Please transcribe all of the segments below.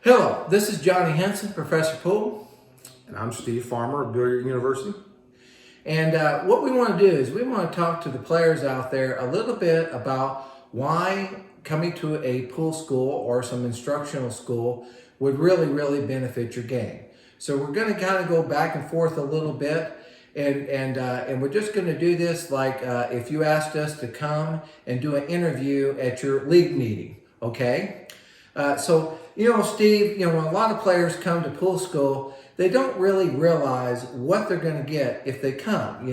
Hello, this is Johnny Henson Professor Pool. And I'm Steve Farmer of Billiard University. And what we want to do is we want to talk to the players out there a little bit about why coming to a pool school or some instructional school would really benefit your game. So we're going to kind of go back and forth a little bit, and we're just going to do this like if you asked us to come and do an interview at your league meeting, okay? So, Steve, when a lot of players come to pool school, they don't really realize what they're going to get if they come,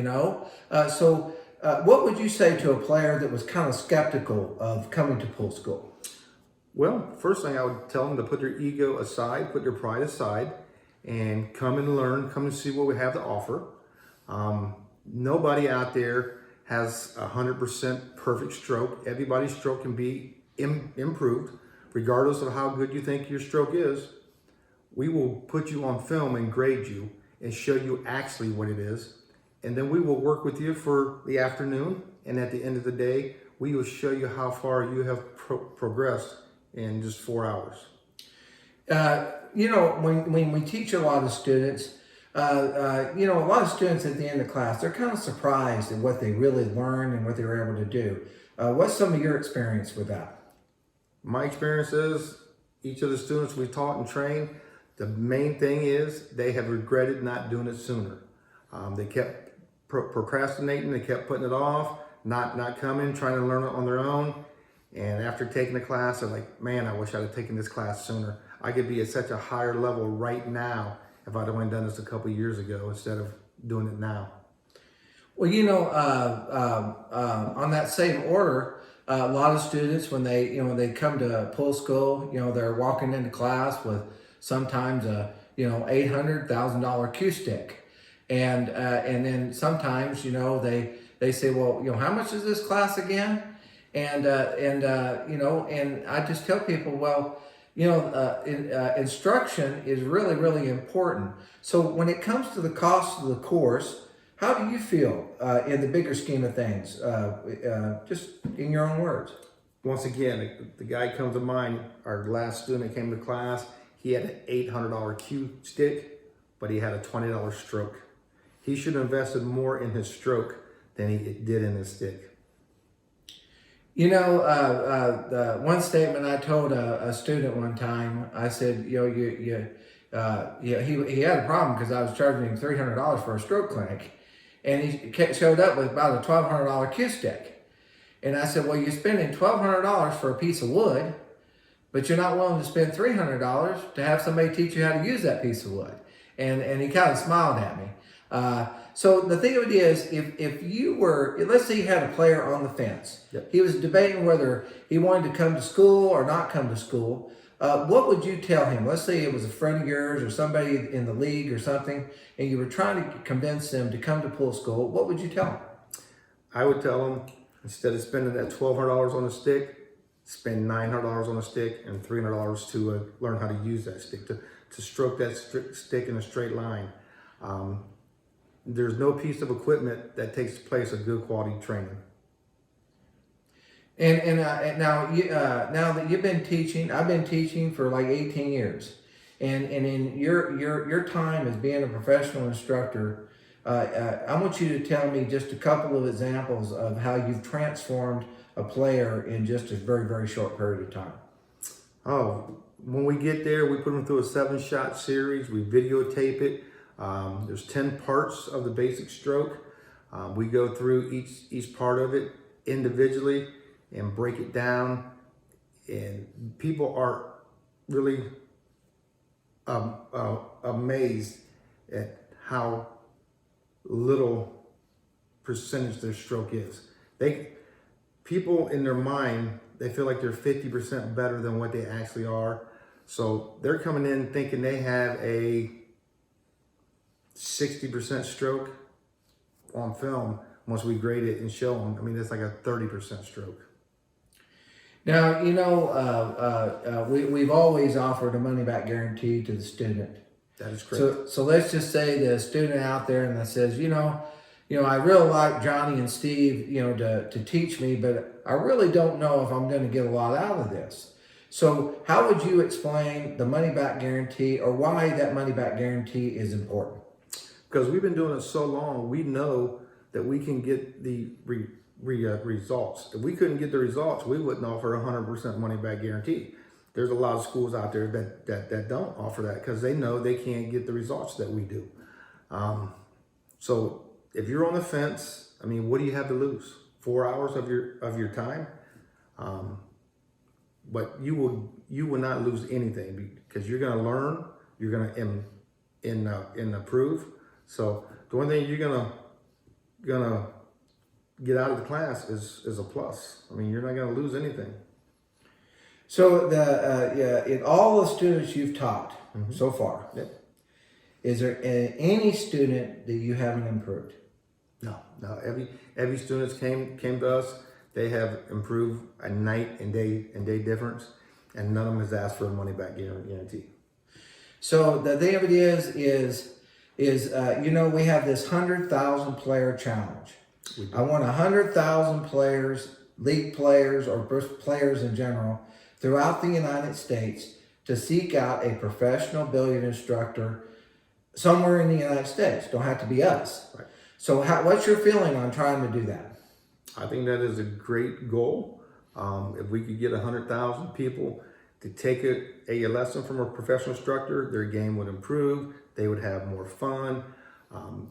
So what would you say to a player that was kind of skeptical of coming to pool school? Well, first thing I would tell them to put their ego aside, put their pride aside, and come and learn, come and see what we have to offer. Nobody out there has 100% perfect stroke. Everybody's stroke can be improved. Regardless of how good you think your stroke is, we will put you on film and grade you and show you actually what it is. And then we will work with you for the afternoon. And at the end of the day, we will show you how far you have progressed in just 4 hours. When we teach a lot of students, a lot of students at the end of class, they're kind of surprised at what they really learned and what they were able to do. What's some of your experience with that? My experience is each of the students we taught and trained, the main thing is they have regretted not doing it sooner. They kept procrastinating, they kept putting it off, not coming, trying to learn it on their own. And after taking the class, they're like, man, I wish I'd have taken this class sooner. I could be at such a higher level right now if I'd only done this a couple years ago instead of doing it now. Well, on that same order, a lot of students, when they come to pool school, they're walking into class with sometimes a $800,000 cue stick, and then sometimes they say, well, how much is this class again? And I just tell people, well, instruction is really important. So when it comes to the cost of the course, how do you feel in the bigger scheme of things, just in your own words? Once again, the guy comes to mind, our last student that came to class, he had an $800 cue stick, but he had a $20 stroke. He should have invested more in his stroke than he did in his stick. One statement I told a student one time, I said, he had a problem because I was charging him $300 for a stroke clinic. And he showed up with about a $1,200 cue stick. And I said, well, you're spending $1,200 for a piece of wood, but you're not willing to spend $300 to have somebody teach you how to use that piece of wood. And he kind of smiled at me. So the thing of it is, if you were, let's say you had a player on the fence. Yep. He was debating whether he wanted to come to school or not come to school. What would you tell him? Let's say it was a friend of yours or somebody in the league or something, and you were trying to convince them to come to pool school. What would you tell them? I would tell them, instead of spending that $1,200 on a stick, spend $900 on a stick and $300 to learn how to use that stick, to stroke that stick in a straight line. There's no piece of equipment that takes place of good quality training. And now that you've been teaching, I've been teaching for like 18 years. And in your time as being a professional instructor, I want you to tell me just a couple of examples of how you've transformed a player in just a very short period of time. Oh, when we get there, we put them through a 7-shot series. We videotape it. There's 10 parts of the basic stroke. We go through each part of it individually and break it down, and people are really amazed at how little percentage their stroke is. People in their mind, they feel like they're 50% better than what they actually are. So they're coming in thinking they have a 60% stroke on film. Once we grade it and show them, I mean, it's like a 30% stroke. Now, we've always offered a money-back guarantee to the student. That is correct. So let's just say the student out there and that says, I really like Johnny and Steve, to teach me, but I really don't know if I'm going to get a lot out of this. So how would you explain the money back guarantee, or why that money back guarantee is important? Because we've been doing it so long, we know that we can get the results. If we couldn't get the results, we wouldn't offer 100% money back guarantee. There's a lot of schools out there that don't offer that because they know they can't get the results that we do. So if you're on the fence, I mean, what do you have to lose? 4 hours of your time? But you will not lose anything because you're going to learn, you're going to improve. So the one thing you're gonna get out of the class is a plus. I mean, you're not going to lose anything. So in all the students you've taught so far, Yep. is there any student that you haven't improved? No. Every student came to us. They have improved a night and day difference, and none of them has asked for a money back guarantee. So the thing of it is we have this 100,000 player challenge. I want 100,000 players, league players, or players in general throughout the United States to seek out a professional billiard instructor somewhere in the United States. Don't have to be us. Right. So what's your feeling on trying to do that? I think that is a great goal. If we could get 100,000 people to take a lesson from a professional instructor, their game would improve. They would have more fun.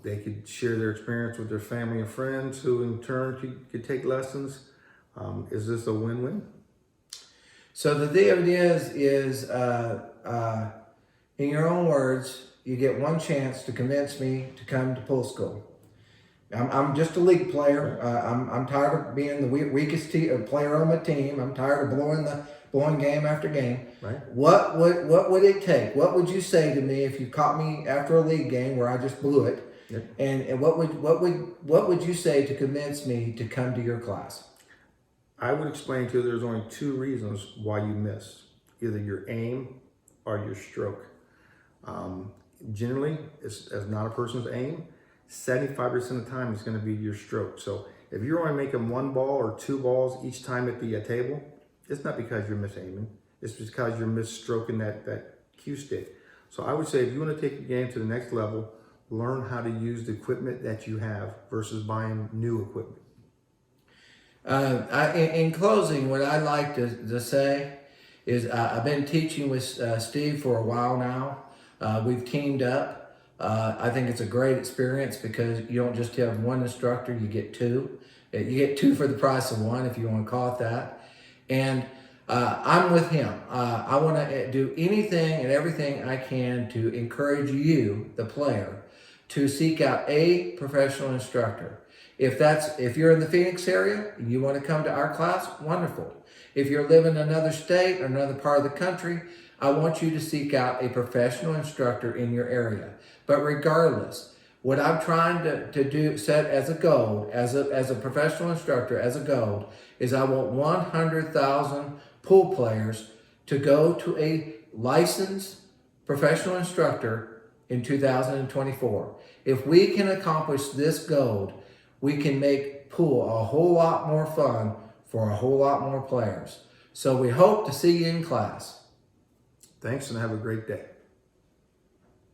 They could share their experience with their family and friends, who in turn could take lessons. Is this a win-win? So the thing of it is in your own words, you get one chance to convince me to come to pool school. I'm just a league player. I'm tired of being the weakest player on my team. I'm tired of blowing game after game. Right. What would it take? What would you say to me if you caught me after a league game where I just blew it? Yep. And what would you say to convince me to come to your class? I would explain to you there's only two reasons why you miss: either your aim or your stroke. Generally, it's not a person's aim. 75% of the time it's going to be your stroke. So if you're only making one ball or two balls each time at the table, it's not because you're misaiming. It's because you're misstroking that cue stick. So I would say if you want to take your game to the next level, learn how to use the equipment that you have versus buying new equipment. In closing, what I'd like to say is I've been teaching with Steve for a while now. We've teamed up. I think it's a great experience because you don't just have one instructor, you get two. You get two for the price of one, if you want to call it that. And I'm with him. I want to do anything and everything I can to encourage you, the player, to seek out a professional instructor. If you're in the Phoenix area and you want to come to our class, wonderful. If you're living in another state or another part of the country, I want you to seek out a professional instructor in your area. But regardless, what I'm trying to do, set as a goal, as a professional instructor, as a goal, is I want 100,000 pool players to go to a licensed professional instructor in 2024. If we can accomplish this goal, we can make pool a whole lot more fun for a whole lot more players. So we hope to see you in class. Thanks, and have a great day.